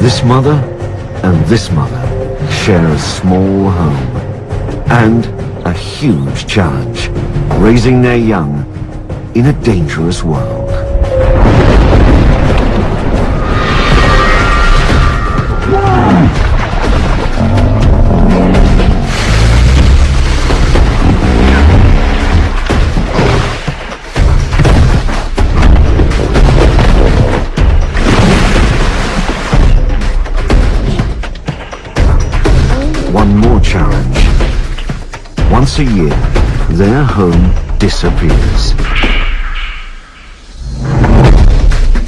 This mother and this mother share a small home and a huge challenge, raising their young in a dangerous world. One more challenge. Once a year, their home disappears.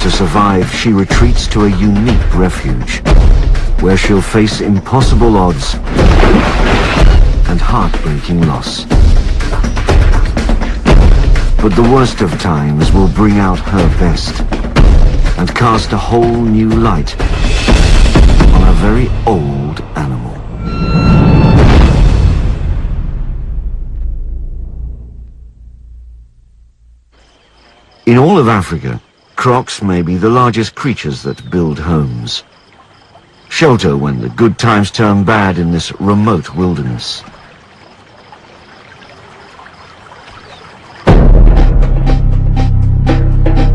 To survive, she retreats to a unique refuge, where she'll face impossible odds and heartbreaking loss. But the worst of times will bring out her best and cast a whole new light on a very old animal. In all of Africa, Crocs may be the largest creatures that build homes. Shelter when the good times turn bad in this remote wilderness.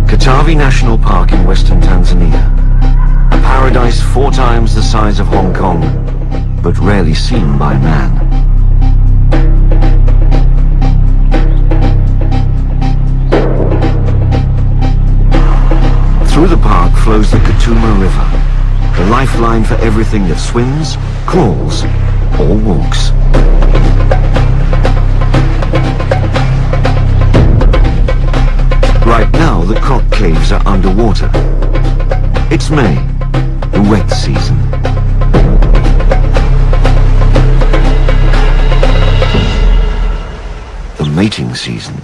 Katavi National Park in western Tanzania. A paradise 4 times the size of Hong Kong, but rarely seen by man. Through the park flows the Katuma River, the lifeline for everything that swims, crawls, or walks. Right now, the Croc caves are underwater. It's May, the wet season. The mating season.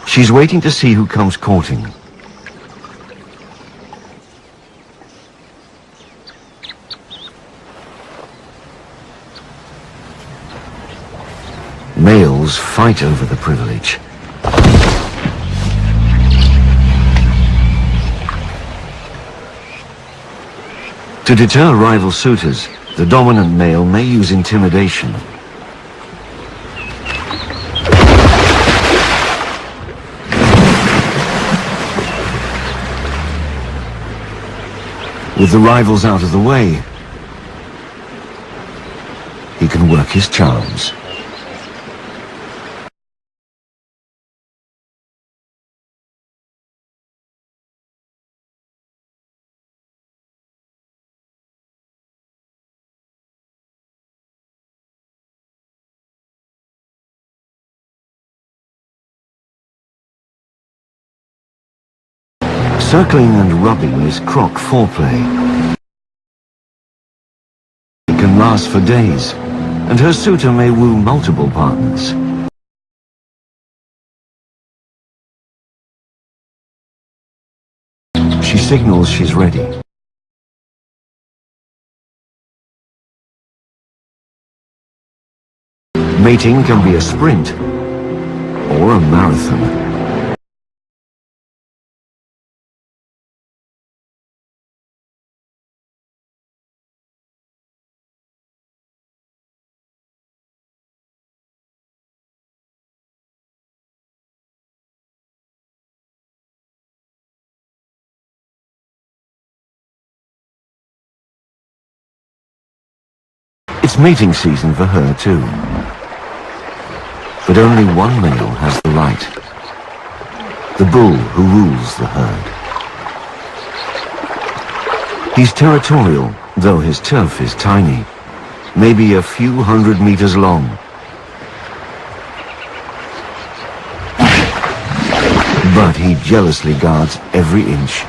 She's waiting to see who comes courting. Males fight over the privilege. To deter rival suitors, the dominant male may use intimidation. With the rivals out of the way, he can work his charms. Circling and rubbing is Croc foreplay. It can last for days, and her suitor may woo multiple partners. She signals she's ready. Mating can be a sprint or a marathon. It's mating season for her too. But only one male has the right. The bull who rules the herd. He's territorial, though his turf is tiny, maybe a few 100 meters long. But he jealously guards every inch.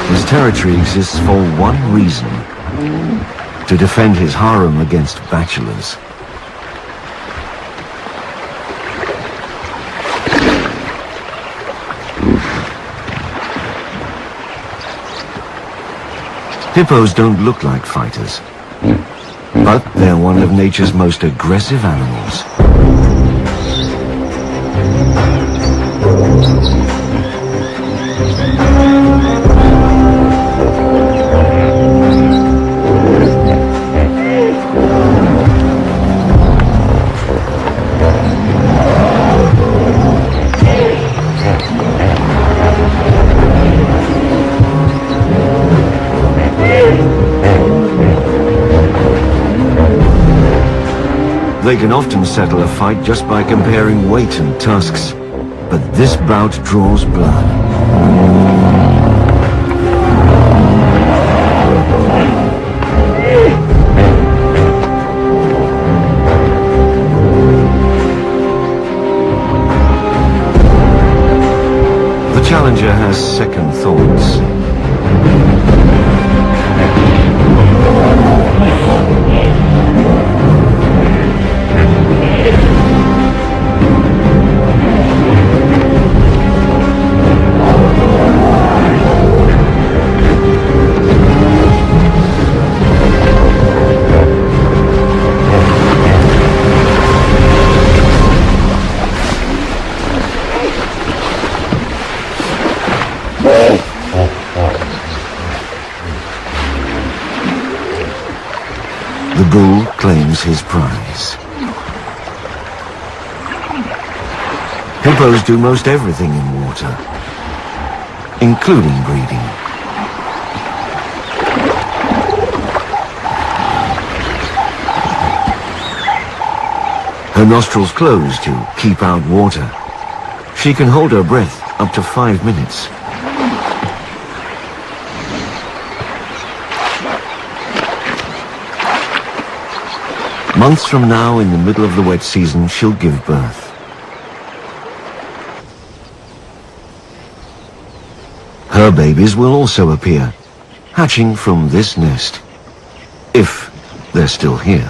His territory exists for one reason: to defend his harem against bachelors. Hippos don't look like fighters, but they're one of nature's most aggressive animals. They can often settle a fight just by comparing weight and tusks, but this bout draws blood. The challenger has second thoughts. The bull claims his prize. Hippos do most everything in water, including breeding. Her nostrils close to keep out water. She can hold her breath up to 5 minutes. Months from now, in the middle of the wet season, she'll give birth. Her babies will also appear, hatching from this nest, if they're still here.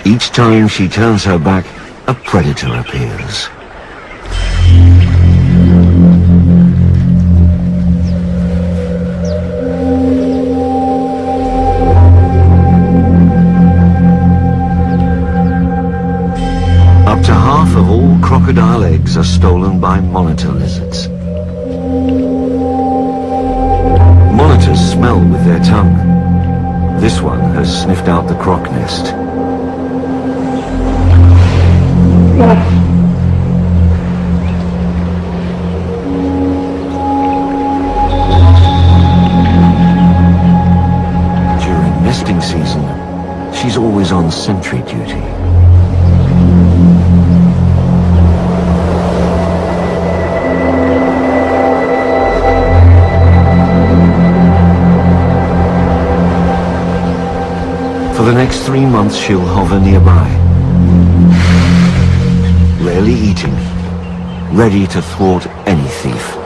Each time she turns her back, a predator appears. Up to half of all crocodile eggs are stolen by monitor lizards. Monitors smell with their tongue. This one has sniffed out the croc nest. During nesting season, she's always on sentry duty. For the next 3 months, she'll hover nearby, rarely eating, ready to thwart any thief.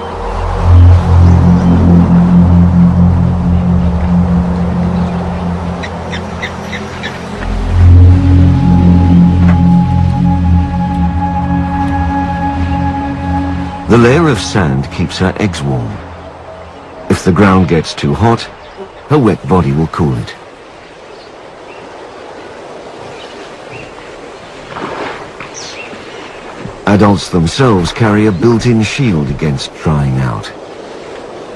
The layer of sand keeps her eggs warm. If the ground gets too hot, her wet body will cool it. Adults themselves carry a built-in shield against drying out.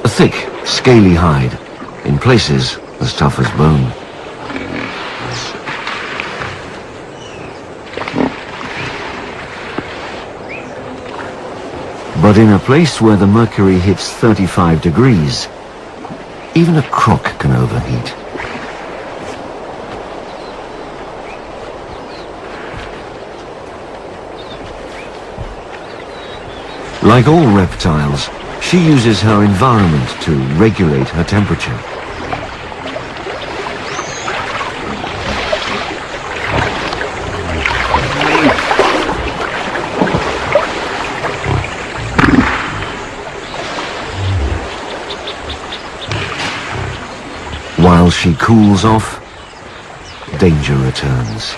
A thick, scaly hide, in places as tough as bone. But in a place where the mercury hits 35 degrees, even a croc can overheat. Like all reptiles, she uses her environment to regulate her temperature. While she cools off, danger returns.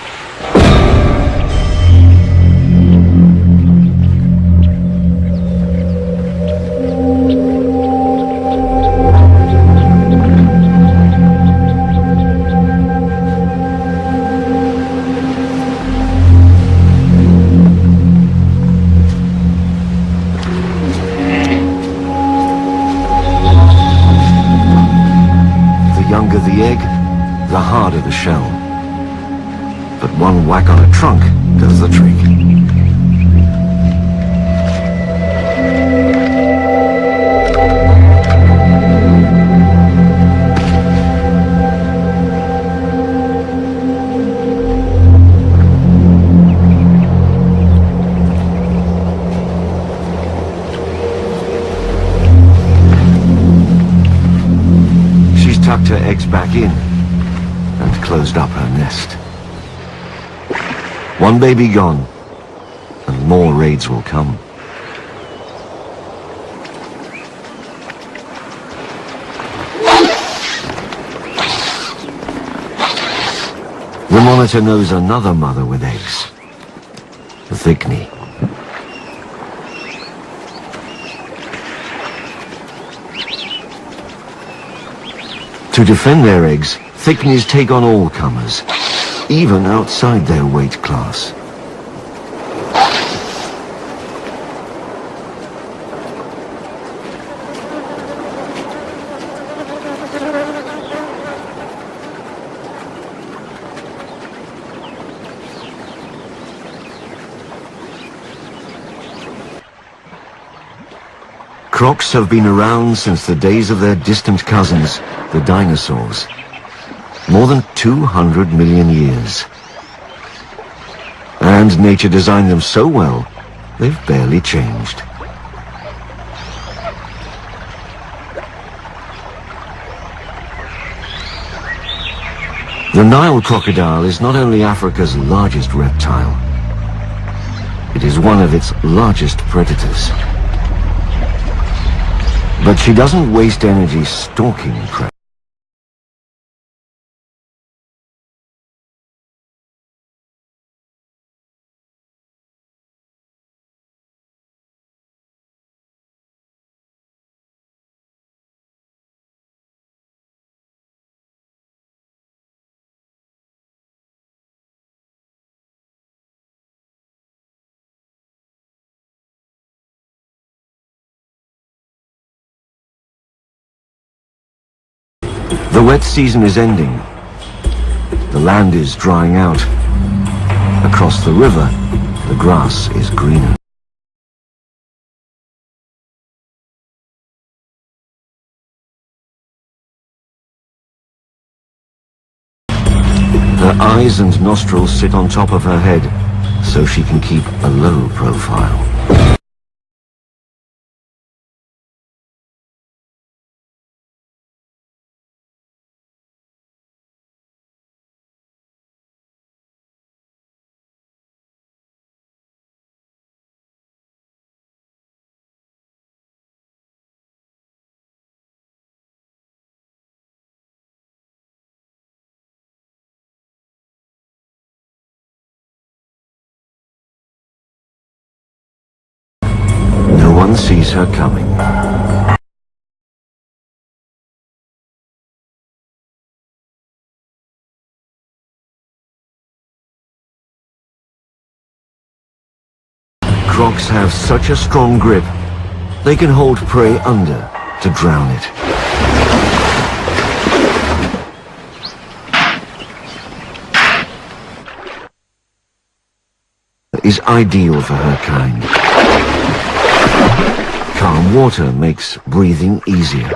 the egg, the harder the shell. But one whack on a trunk does the trick. Tucked her eggs back in and closed up her nest. One baby gone, and more raids will come. The monitor knows another mother with eggs, the Thickney. To defend their eggs, Thickneys take on all comers, even outside their weight class. Crocs have been around since the days of their distant cousins, the dinosaurs. More than 200 million years. And nature designed them so well, they've barely changed. The Nile crocodile is not only Africa's largest reptile, it is one of its largest predators. But she doesn't waste energy stalking prey. The wet season is ending. The land is drying out. Across the river, the grass is greener. Her eyes and nostrils sit on top of her head, so she can keep a low profile. No one sees her coming. Crocs have such a strong grip, they can hold prey under to drown it. Is ideal for her kind. Calm water makes breathing easier.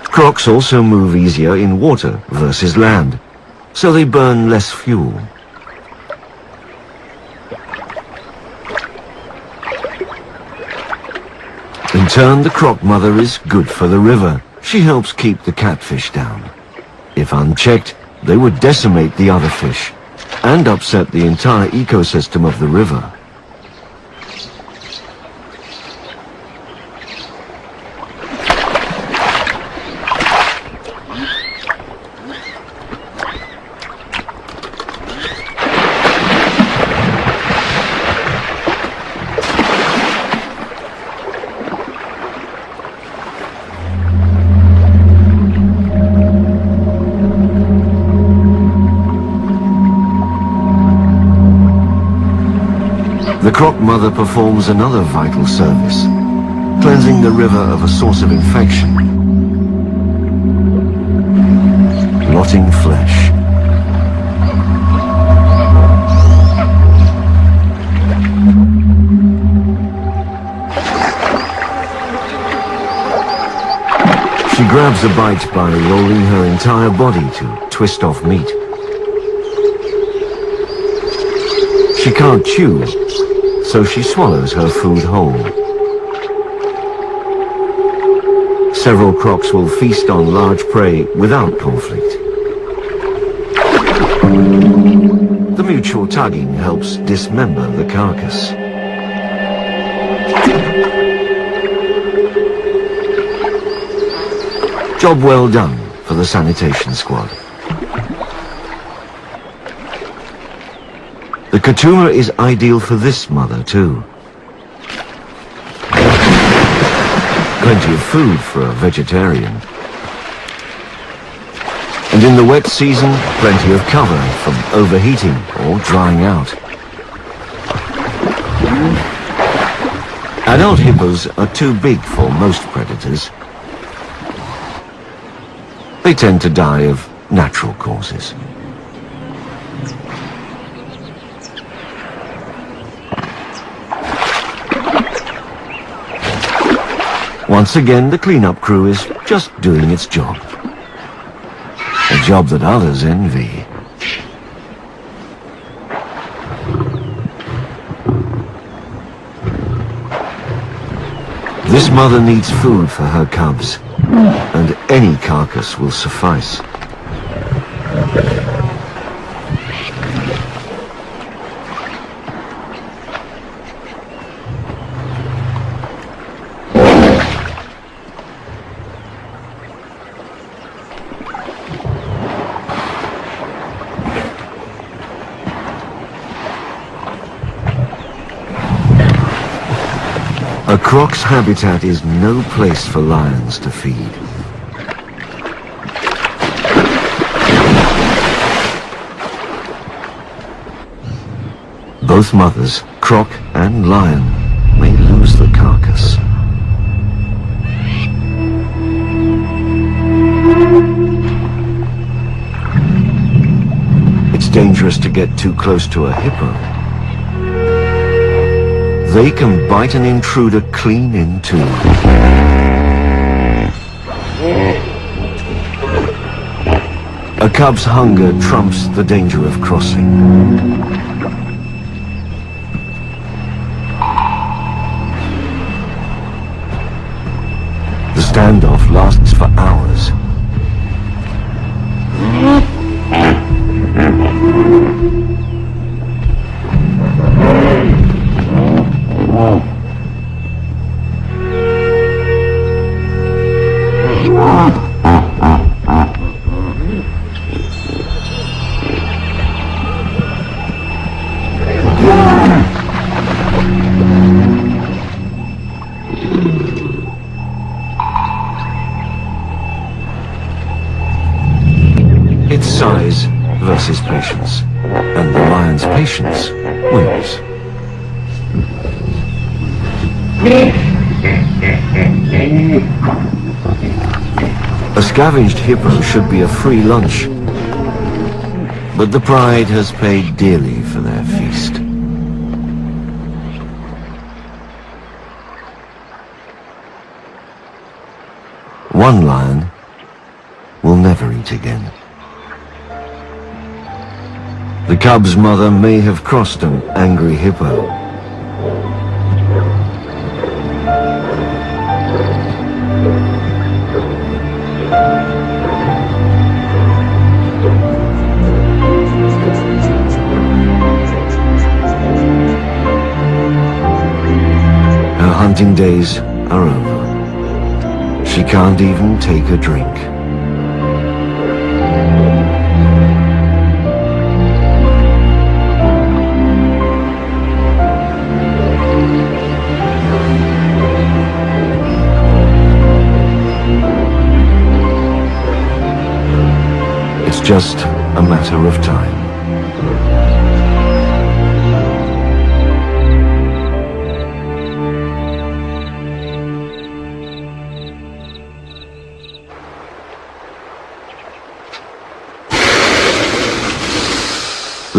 Crocs also move easier in water versus land, so they burn less fuel. In turn, the croc mother is good for the river. She helps keep the catfish down. If unchecked, they would decimate the other fish and upset the entire ecosystem of the river. The croc mother performs another vital service, cleansing the river of a source of infection. rotting flesh. She grabs a bite by rolling her entire body to twist off meat. She can't chew, so she swallows her food whole. Several crocs will feast on large prey without conflict. The mutual tugging helps dismember the carcass. Job well done for the sanitation squad. The Katuma is ideal for this mother too. Plenty of food for a vegetarian. And in the wet season, plenty of cover from overheating or drying out. Adult hippos are too big for most predators. They tend to die of natural causes. Once again, the cleanup crew is just doing its job. A job that others envy. This mother needs food for her cubs, and any carcass will suffice. A croc's habitat is no place for lions to feed. Both mothers, croc and lion, may lose the carcass. It's dangerous to get too close to a hippo. They can bite an intruder clean in two. A cub's hunger trumps the danger of crossing. The standoff lasts for hours. It's size versus patience, and the lion's patience wins. A scavenged hippo should be a free lunch, but the pride has paid dearly for their feast. One lion will never eat again. The cub's mother may have crossed an angry hippo. Her hunting days are over. She can't even take a drink. Just a matter of time.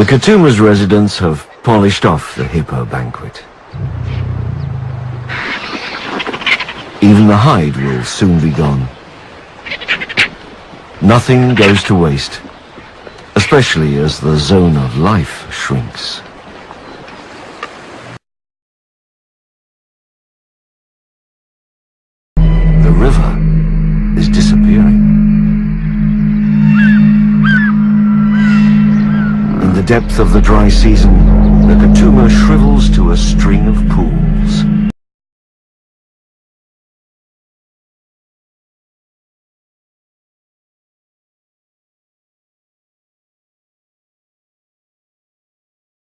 The Katuma's residents have polished off the hippo banquet. Even the hide will soon be gone. Nothing goes to waste, especially as the zone of life shrinks. The river is disappearing. In the depth of the dry season, the Katuma shrivels to a string of pools.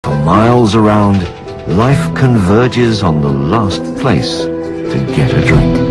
For miles around, life converges on the last place to get a drink.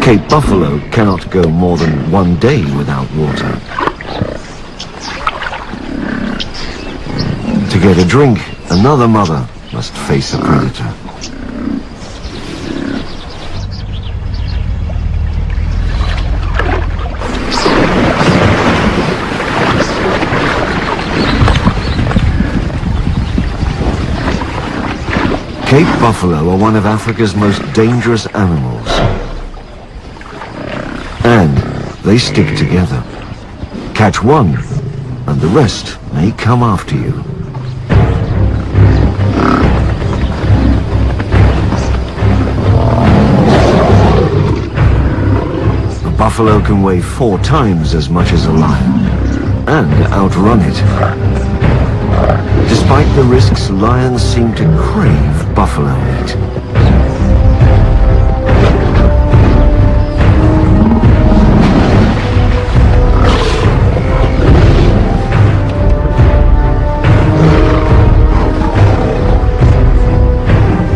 Cape Buffalo cannot go more than one day without water. To get a drink, another mother must face a predator. Cape buffalo are one of Africa's most dangerous animals. And they stick together. Catch one, and the rest may come after you. A buffalo can weigh 4 times as much as a lion, and outrun it. Despite the risks, lions seem to crave buffalo meat.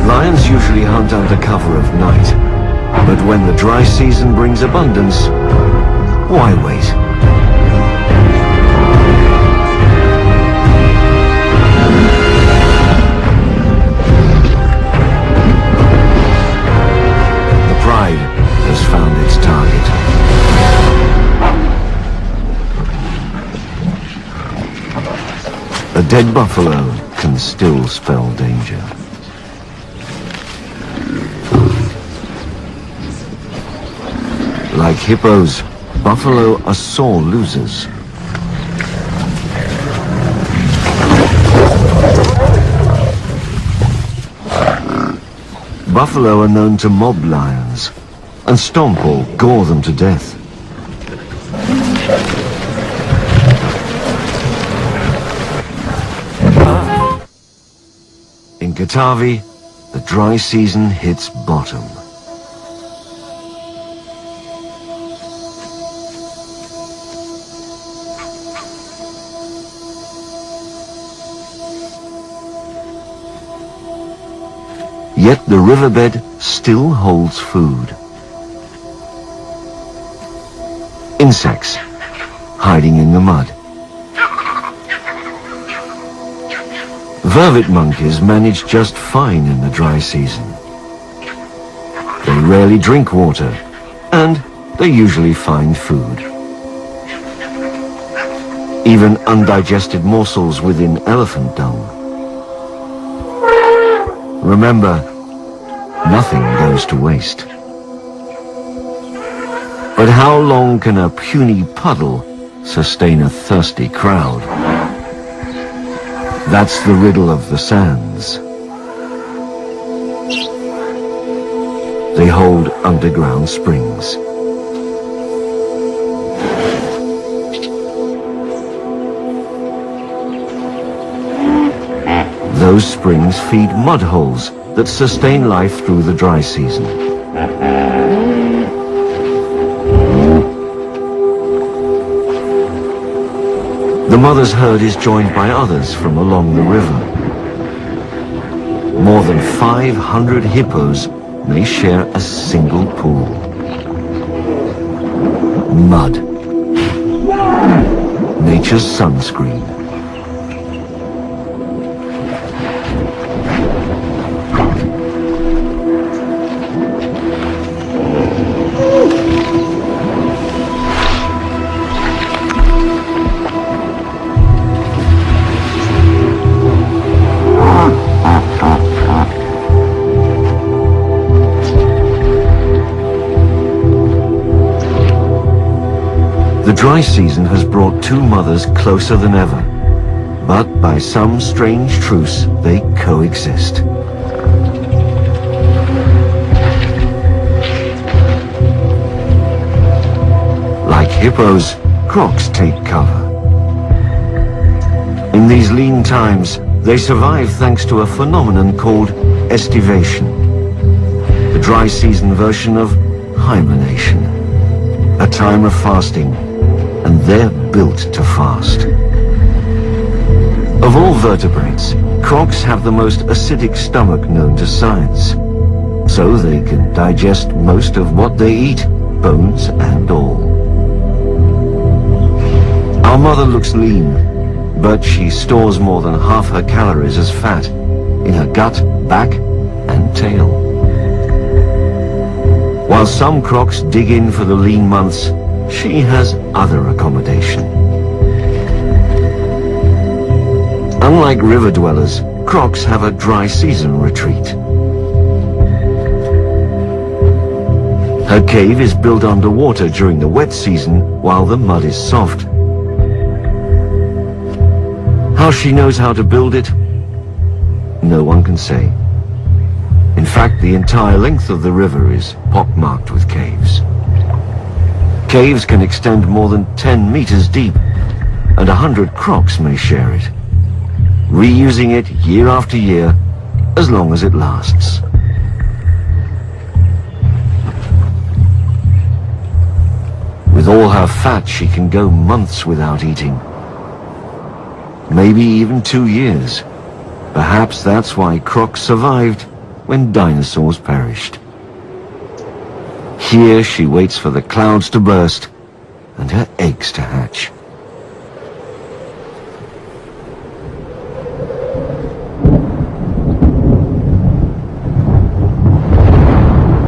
Lions usually hunt under cover of night, but when the dry season brings abundance, why wait? The pride has found its target. A dead buffalo can still spell danger. Like hippos, buffalo are sore losers. Buffalo are known to mob lions and stomp or gore them to death. In Katavi, the dry season hits bottom. Yet the riverbed still holds food. Insects hiding in the mud. Vervet monkeys manage just fine in the dry season. They rarely drink water, and they usually find food. Even undigested morsels within elephant dung. Remember, nothing goes to waste. But how long can a puny puddle sustain a thirsty crowd? That's the riddle of the sands. They hold underground springs. Those springs feed mud holes that sustain life through the dry season. The mother's herd is joined by others from along the river. More than 500 hippos may share a single pool. Mud. Nature's sunscreen. The dry season has brought two mothers closer than ever, but by some strange truce they coexist. Like hippos, crocs take cover. In these lean times, they survive thanks to a phenomenon called estivation, the dry season version of hibernation, a time of fasting. And they're built to fast. Of all vertebrates, crocs have the most acidic stomach known to science, so they can digest most of what they eat, bones and all. Our mother looks lean, but she stores more than half her calories as fat in her gut, back and tail. While some crocs dig in for the lean months, she has other accommodation. Unlike river dwellers, crocs have a dry season retreat. Her cave is built underwater during the wet season while the mud is soft. How she knows how to build it, no one can say. In fact, the entire length of the river is pockmarked with caves. Caves can extend more than 10 meters deep, and 100 crocs may share it, reusing it year after year, as long as it lasts. With all her fat, she can go months without eating. Maybe even 2 years. Perhaps that's why crocs survived when dinosaurs perished. Here she waits for the clouds to burst and her eggs to hatch.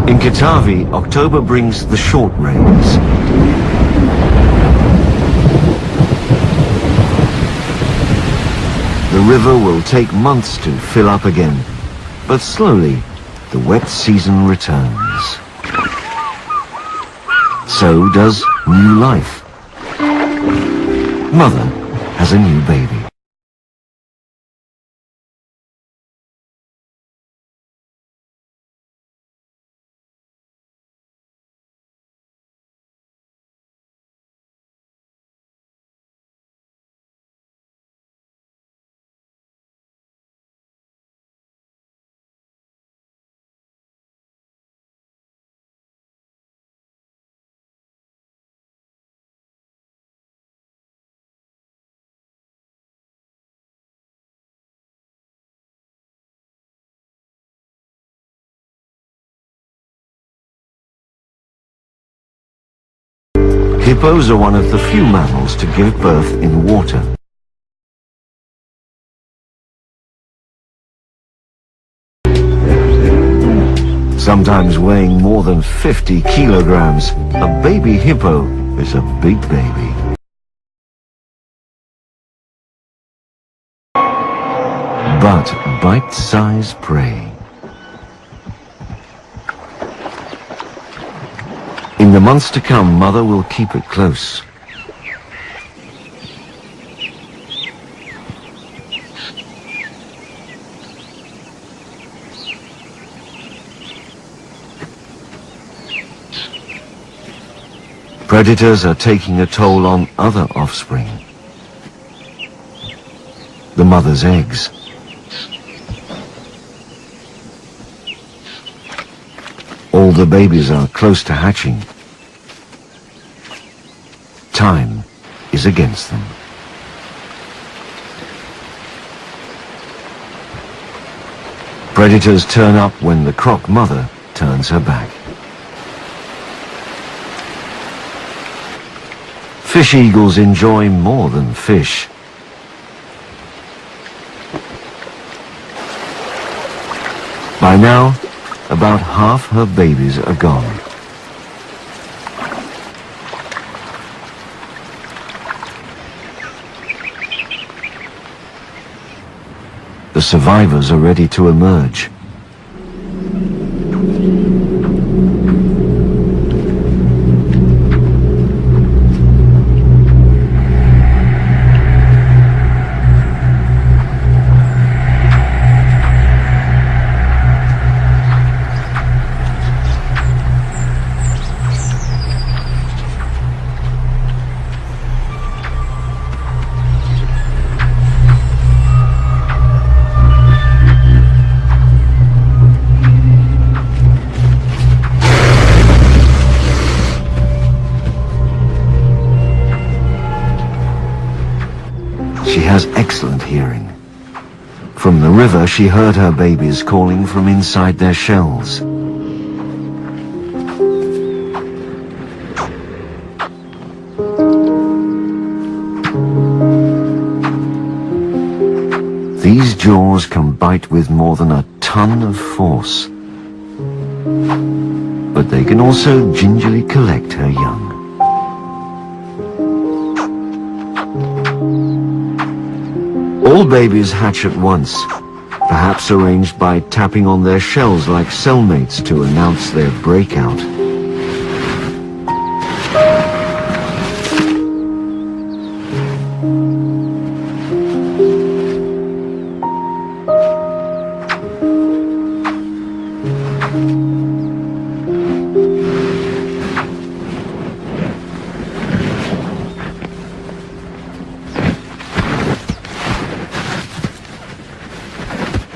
In Katavi, October brings the short rains. The river will take months to fill up again, but slowly the wet season returns. So does new life. Mother has a new baby. Hippos are one of the few mammals to give birth in water. Sometimes weighing more than 50 kilograms, a baby hippo is a big baby. But bite-sized prey. In the months to come, Mother will keep it close. Predators are taking a toll on other offspring. The mother's eggs. All the babies are close to hatching. Time is against them. Predators turn up when the croc mother turns her back. Fish eagles enjoy more than fish. By now, about half her babies are gone. The survivors are ready to emerge. She has excellent hearing. From the river, she heard her babies calling from inside their shells. These jaws can bite with more than a ton of force. But they can also gingerly collect her young. All babies hatch at once, perhaps arranged by tapping on their shells like cellmates to announce their breakout.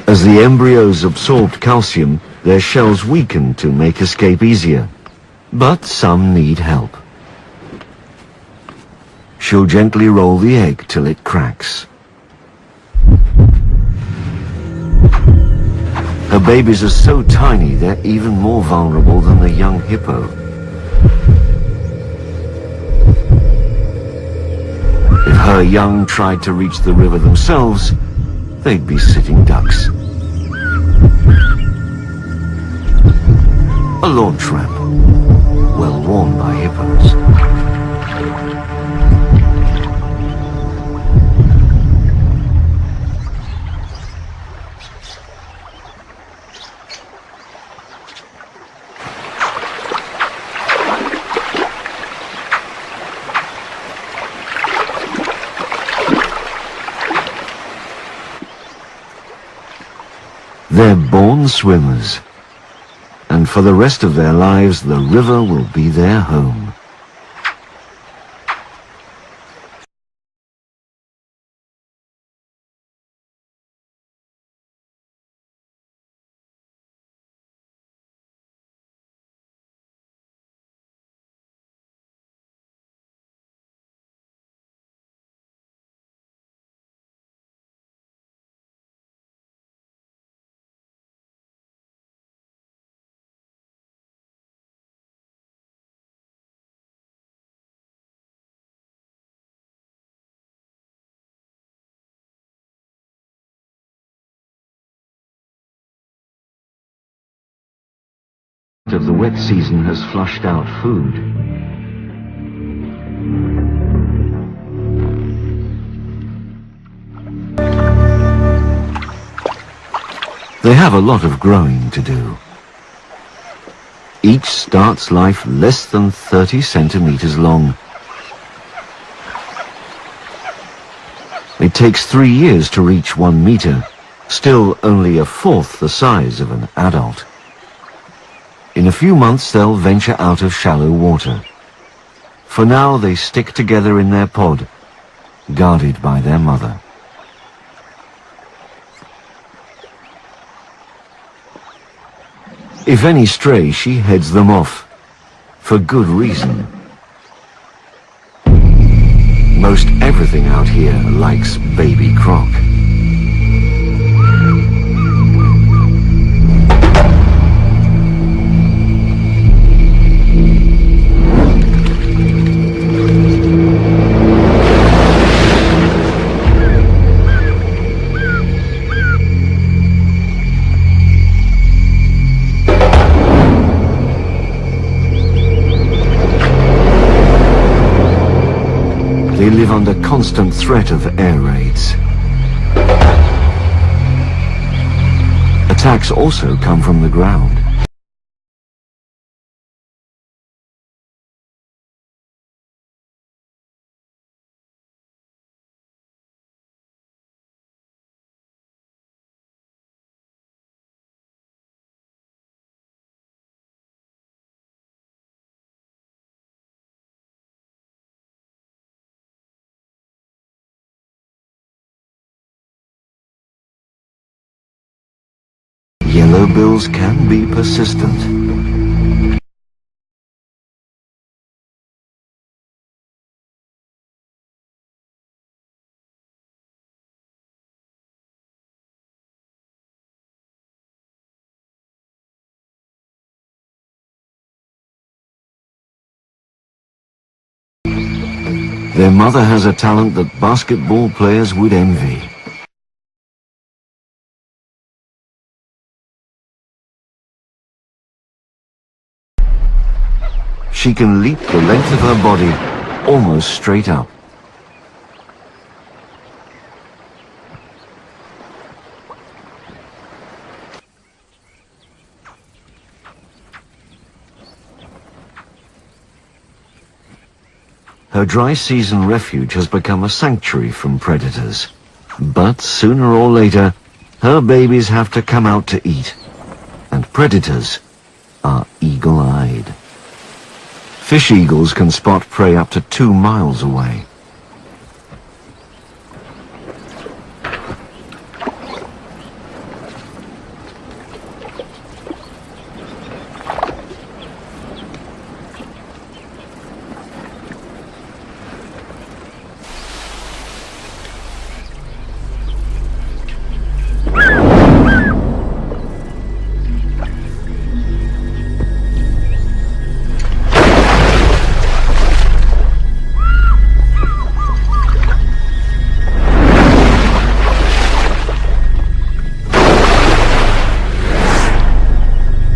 As the embryos absorbed calcium, their shells weaken to make escape easier. But some need help. She'll gently roll the egg till it cracks. Her babies are so tiny they're even more vulnerable than the young hippo. If her young tried to reach the river themselves, they'd be sitting ducks. A launch ramp, well worn by hippos. They're born swimmers, and for the rest of their lives, the river will be their home. Of the wet season has flushed out food. They have a lot of growing to do. Each starts life less than 30 centimeters long. It takes 3 years to reach 1 meter, still only a fourth the size of an adult. In a few months they'll venture out of shallow water. For now they stick together in their pod, guarded by their mother. If any stray, she heads them off, for good reason. Most everything out here likes baby croc. they live under constant threat of air raids. Attacks also come from the ground. Yellowbills can be persistent. Their mother has a talent that basketball players would envy. She can leap the length of her body almost straight up. Her dry season refuge has become a sanctuary from predators. But sooner or later, her babies have to come out to eat. And predators are eagle-eyed. Fish eagles can spot prey up to 2 miles away.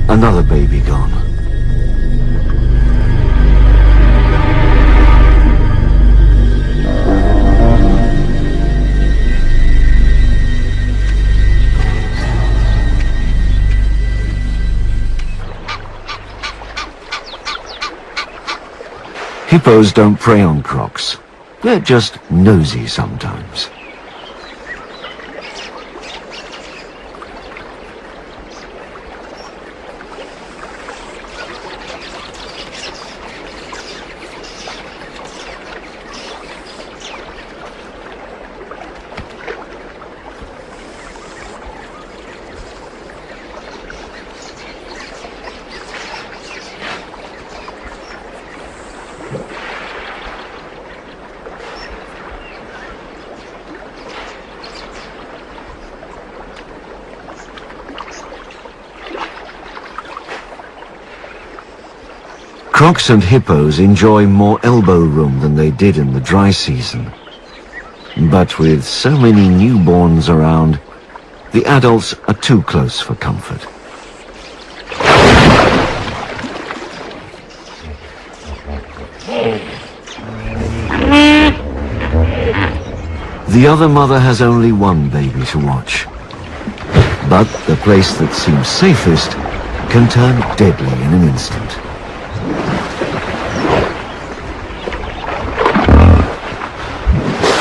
Another baby gone. Hippos don't prey on crocs. They're just nosy sometimes. Crocs and hippos enjoy more elbow room than they did in the dry season. But with so many newborns around, the adults are too close for comfort. The other mother has only one baby to watch. But the place that seems safest can turn deadly in an instant.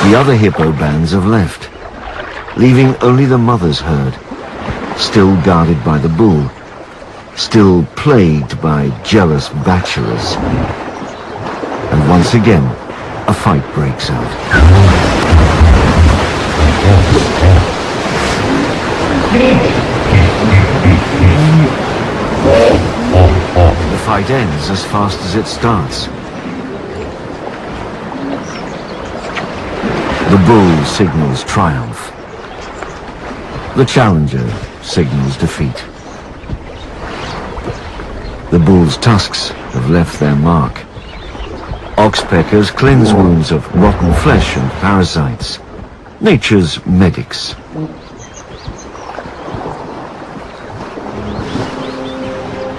The other hippo bands have left, leaving only the mother's herd, still guarded by the bull, still plagued by jealous bachelors. And once again, a fight breaks out. The fight ends as fast as it starts. The bull signals triumph. The challenger signals defeat. The bull's tusks have left their mark. Oxpeckers cleanse wounds of rotten flesh and parasites. Nature's medics.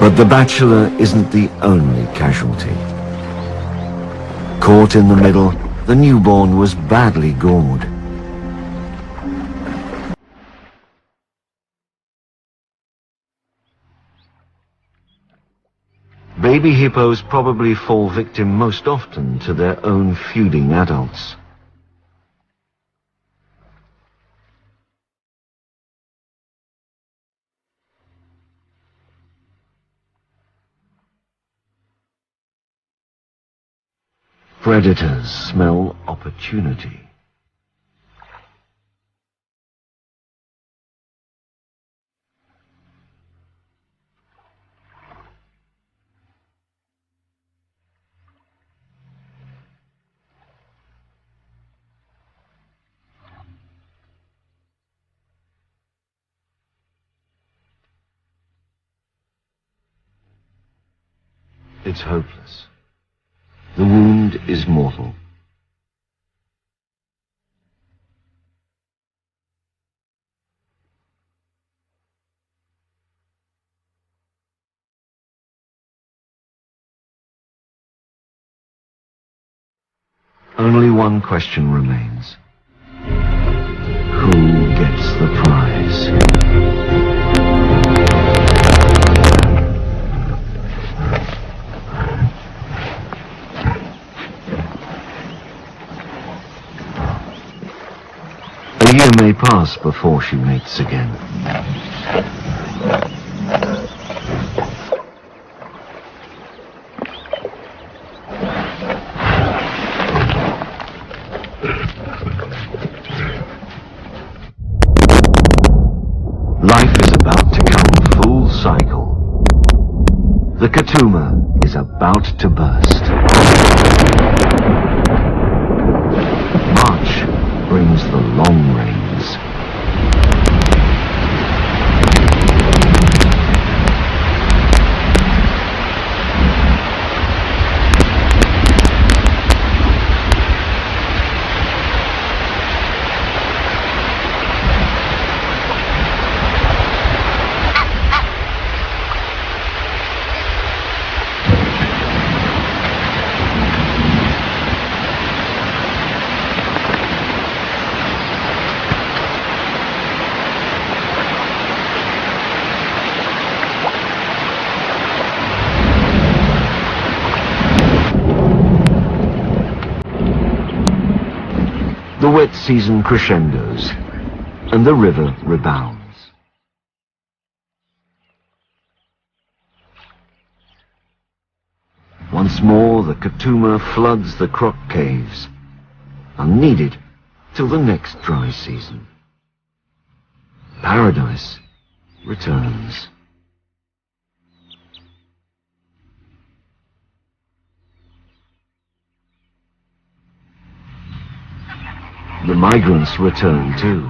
But the bachelor isn't the only casualty. Caught in the middle, The newborn was badly gored. Baby hippos probably fall victim most often to their own feuding adults. Predators smell opportunity. It's hopeless. The wound is mortal. Only one question remains. Who gets the prize? A year may pass before she mates again. Life is about to come full cycle. The Katuma is about to burst. March brings the long rains. The wet season crescendos, and the river rebounds. Once more the Katuma floods the Croc caves, unneeded till the next dry season. Paradise returns. The migrants return too.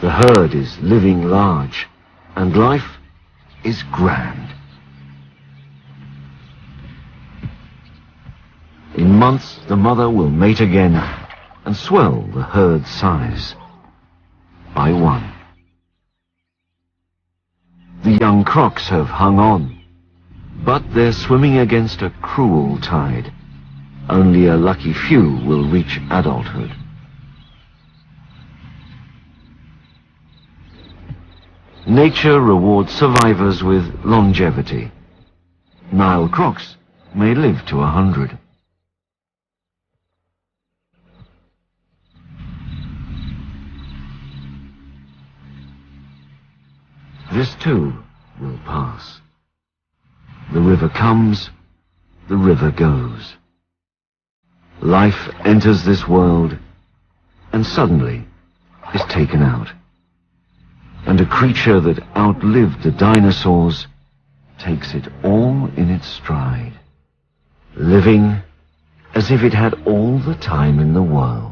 The herd is living large, and life is grand. In months, the mother will mate again and swell the herd size by one. The young Crocs have hung on, but they're swimming against a cruel tide. Only a lucky few will reach adulthood. Nature rewards survivors with longevity. Nile Crocs may live to 100. This too will pass. The river comes, the river goes. Life enters this world and suddenly is taken out. And a creature that outlived the dinosaurs takes it all in its stride, living as if it had all the time in the world.